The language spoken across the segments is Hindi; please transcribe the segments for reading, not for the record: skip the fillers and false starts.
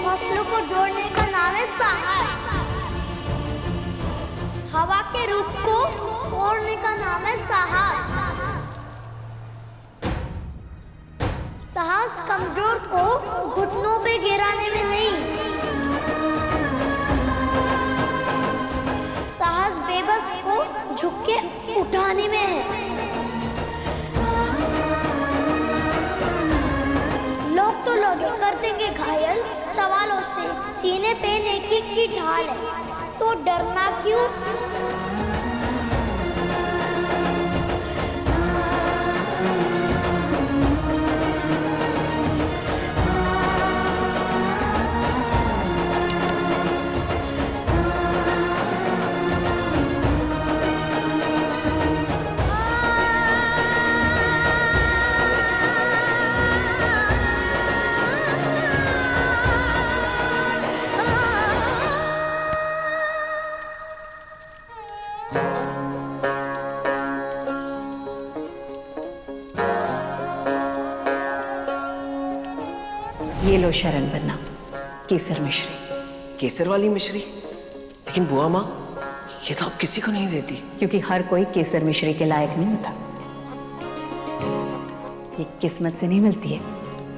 फसलों को जोड़ने का नाम है साहस। हवा के रुख को मोड़ने का नाम है साहस। साहस कमजोर को घुटनों पे गिराने में नहीं, साहस बेबस को झुक के उठाने में है। लोग तो लोगे कर देंगे घायल सवालों से, सीने पे नेकी की ढाल है तो डरना क्यों। ये लो शरण बन्ना, केसर मिश्री। केसर वाली मिश्री? लेकिन बुआ माँ, ये तो आप किसी को नहीं देती। क्योंकि हर कोई केसर मिश्री के लायक नहीं होता। ये किस्मत से नहीं मिलती है,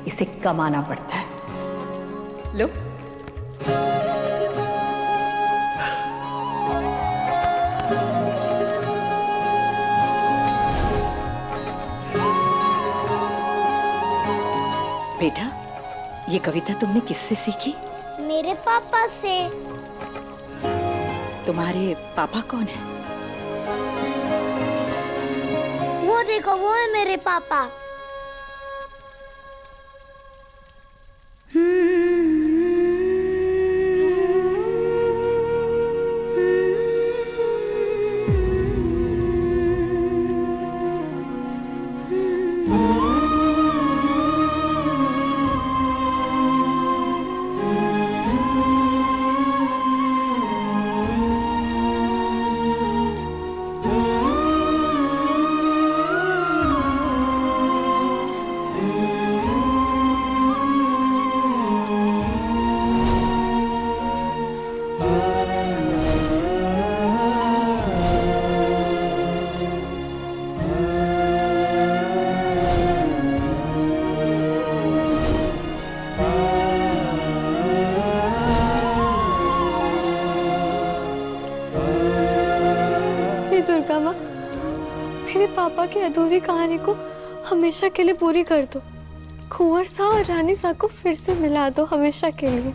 इसे कमाना पड़ता है। लो। बेटा, ये कविता तुमने किससे सीखी? मेरे पापा से। तुम्हारे पापा कौन है? वो देखो, वो है मेरे पापा। दुर्गा माँ, मेरे पापा की अधूरी कहानी को हमेशा के लिए पूरी कर दो। कुंवर सा और रानी सा को फिर से मिला दो हमेशा के लिए।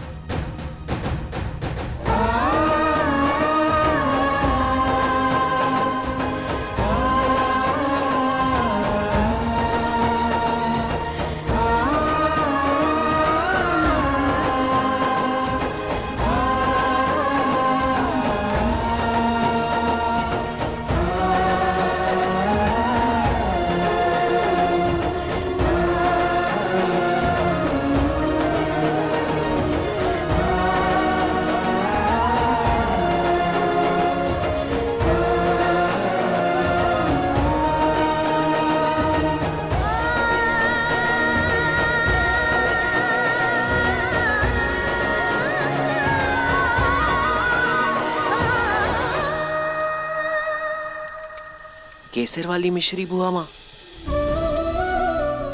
केसर वाली मिश्री बुआ माँ,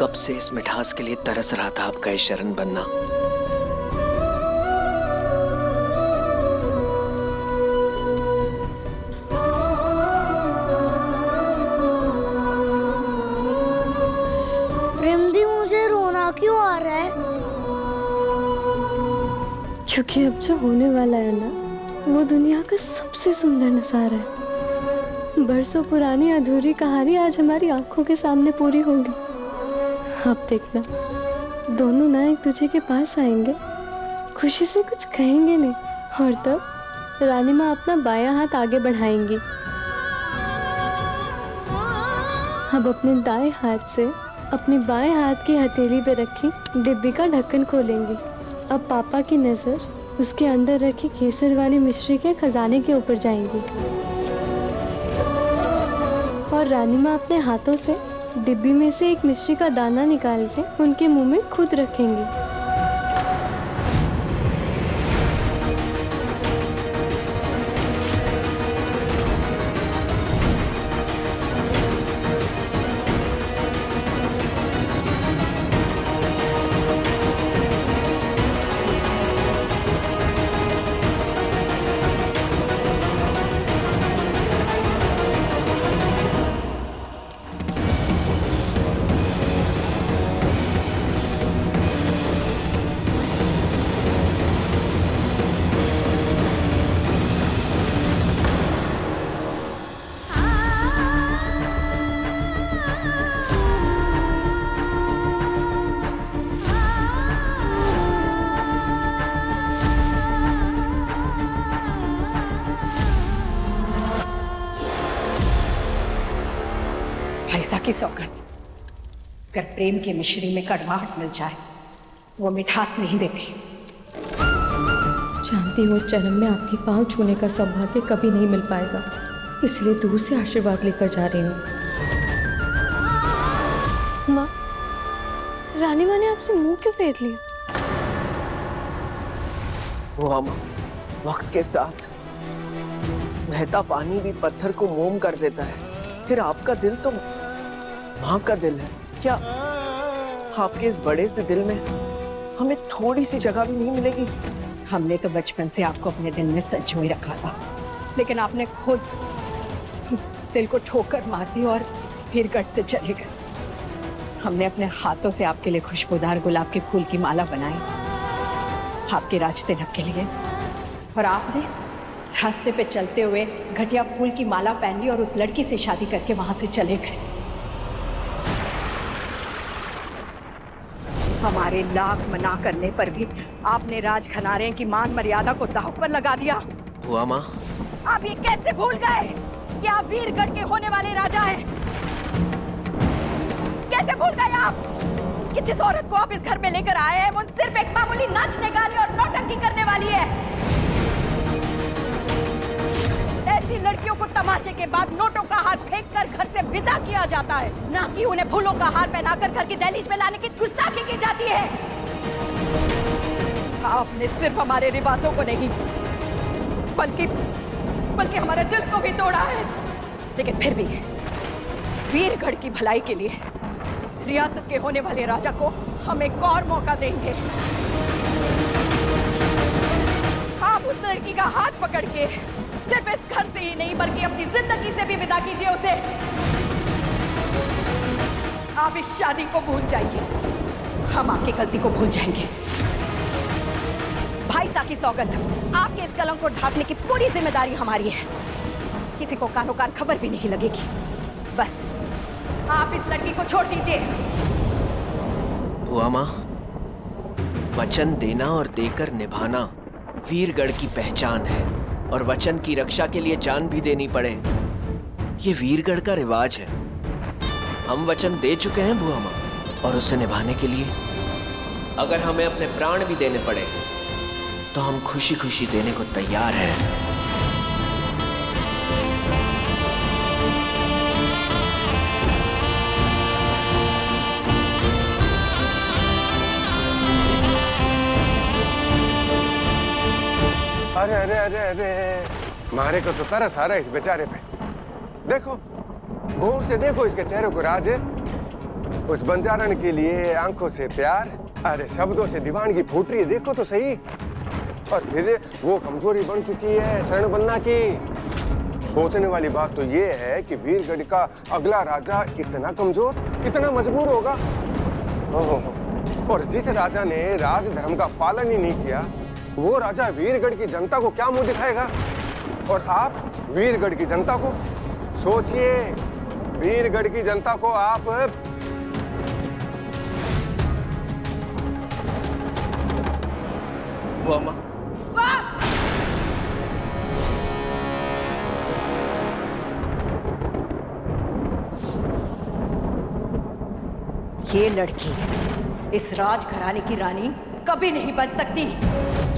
कब से इस मिठास के लिए तरस रहा था आपका ये शरण बनना। प्रेम दी, मुझे रोना क्यों आ रहा है? क्योंकि अब जो होने वाला है ना, वो दुनिया का सबसे सुंदर नजारा है। बरसों पुरानी अधूरी कहानी आज हमारी आंखों के सामने पूरी होगी। अब देखना, दोनों ना एक दूसरे के पास आएंगे, खुशी से कुछ कहेंगे नहीं, और तब रानी माँ अपना बायां हाथ आगे बढ़ाएंगी। अब अपने दाएं हाथ से अपनी बाएं हाथ की हथेली पे रखी डिब्बी का ढक्कन खोलेंगी। अब पापा की नजर उसके अंदर रखी केसर वाली मिश्री के खजाने के ऊपर जाएंगी और रानी माँ अपने हाथों से डिब्बी में से एक मिश्री का दाना निकाल के उनके मुंह में खुद रखेंगी। ऐसा की सौगत, अगर प्रेम की मिश्री में कड़वाहट मिल जाए वो मिठास नहीं देती। जानती हूँ इस जन्म में आपके पांव छूने का सौभाग्य कभी नहीं मिल पाएगा, इसलिए दूर से आशीर्वाद लेकर जा रही हूँ। माँ, रानी माँ ने आपसे मुंह क्यों फेर लिया? बुआ माँ, वक्त के साथ बहता पानी भी पत्थर को मोम कर देता है। फिर आपका दिल तो माँ का दिल है, क्या आपके इस बड़े से दिल में हमें थोड़ी सी जगह भी नहीं मिलेगी? हमने तो बचपन से आपको अपने दिल में संजोए रखा था, लेकिन आपने खुद उस दिल को ठोकर मार दी और वीरगढ़ से चले गए। हमने अपने हाथों से आपके लिए खुशबूदार गुलाब के फूल की माला बनाई आपके राज तिलक के लिए, और आपने रास्ते पे चलते हुए घटिया फूल की माला पहन ली और उस लड़की से शादी करके वहां से चले गए। हमारे लाख मना करने पर भी आपने राजखनारे की मान मर्यादा को दांव पर लगा दिया। बुआ माँ, आप ये कैसे भूल गए कि आप वीरगढ़ के होने वाले राजा हैं? कैसे भूल गए आप कि जिस औरत को आप इस घर में लेकर आए हैं वो सिर्फ एक मामूली नाचने गाने और नौटंकी करने वाली है। ऐसी लड़कियों को तमाशे के बाद नोटों का हार फेंककर घर से विदा किया जाता है, ना कि उन्हें फूलों का हार पहनाकर घर की दहलीज में लाने की गुस्ताखी की जाती है। आपने सिर्फ हमारे रिवाजों को नहीं बल्कि हमारे दिल को भी तोड़ा है। लेकिन फिर भी वीरगढ़ की भलाई के लिए रियासत के होने वाले राजा को हम एक और मौका देंगे। आप उस लड़की का हाथ पकड़ के सिर्फ इस घर से ही नहीं बल्कि अपनी जिंदगी से भी विदा कीजिए उसे। आप इस शादी को भूल जाइए, हम आपकी गलती को भूल जाएंगे। भाई साकी सौगत, आपके इस कलंक को ढांकने की पूरी जिम्मेदारी हमारी है। किसी को कानो कान खबर भी नहीं लगेगी। बस आप इस लड़की को छोड़ दीजिए। बुआ माँ, वचन देना और देकर निभाना वीरगढ़ की पहचान है, और वचन की रक्षा के लिए जान भी देनी पड़े, ये वीरगढ़ का रिवाज है। हम वचन दे चुके हैं बुआ माँ, और उसे निभाने के लिए अगर हमें अपने प्राण भी देने पड़े तो हम खुशी खुशी देने को तैयार हैं। अरे अरे अरे अरे, मारे को तो तरस आ रहा है इस बेचारे पे। देखो, गौर से देखो इसके चेहरे को राज। उस बंजारन के लिए आंखों से प्यार, अरे शब्दों से दीवानगी फूट रही है, देखो तो सही। और फिर वो कमजोरी बन चुकी है शरण बनना की। सोचने वाली बात तो ये है कि वीरगढ़ का अगला राजा इतना कमजोर, इतना मजबूर होगा। और जिस राजा ने राजधर्म का पालन ही नहीं किया, वो राजा वीरगढ़ की जनता को क्या मुंह दिखाएगा? और आप वीरगढ़ की जनता को सोचिए, वीरगढ़ की जनता को आप बुआ माँ, ये लड़की इस राजघराने की रानी कभी नहीं बन सकती,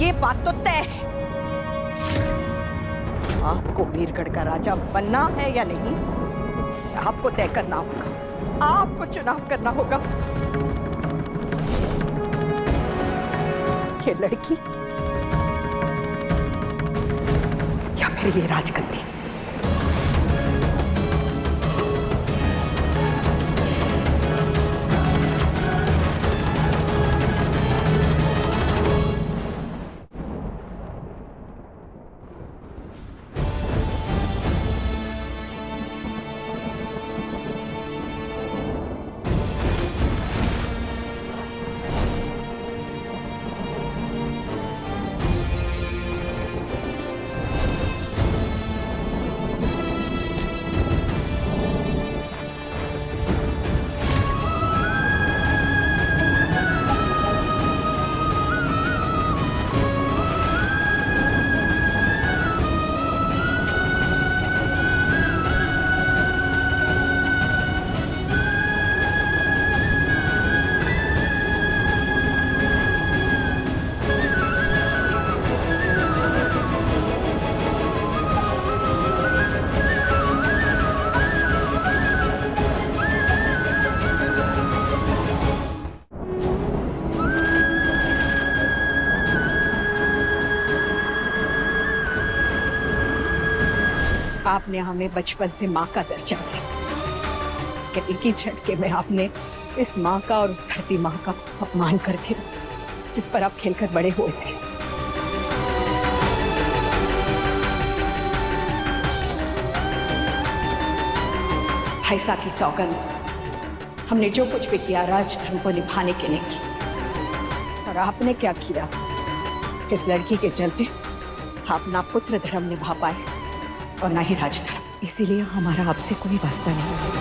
ये बात तो तय है। आपको वीरगढ़ का राजा बनना है या नहीं, आपको तय करना होगा, आपको चुनाव करना होगा। ये लड़की या फिर ये राजगद्दी। आपने हमें बचपन से माँ का दर्जा दिया, कि एक ही झटके में आपने इस माँ का और उस धरती माँ का अपमान कर दिया जिस पर आप खेलकर बड़े हुए थे। ऐसा की सौगंध, हमने जो कुछ भी किया राजधर्म को निभाने के लिए किया, और आपने क्या किया? इस लड़की के चलते आप ना पुत्र धर्म निभा पाए और ना ही राजधर्म। इसीलिए हमारा आपसे कोई वास्ता नहीं है।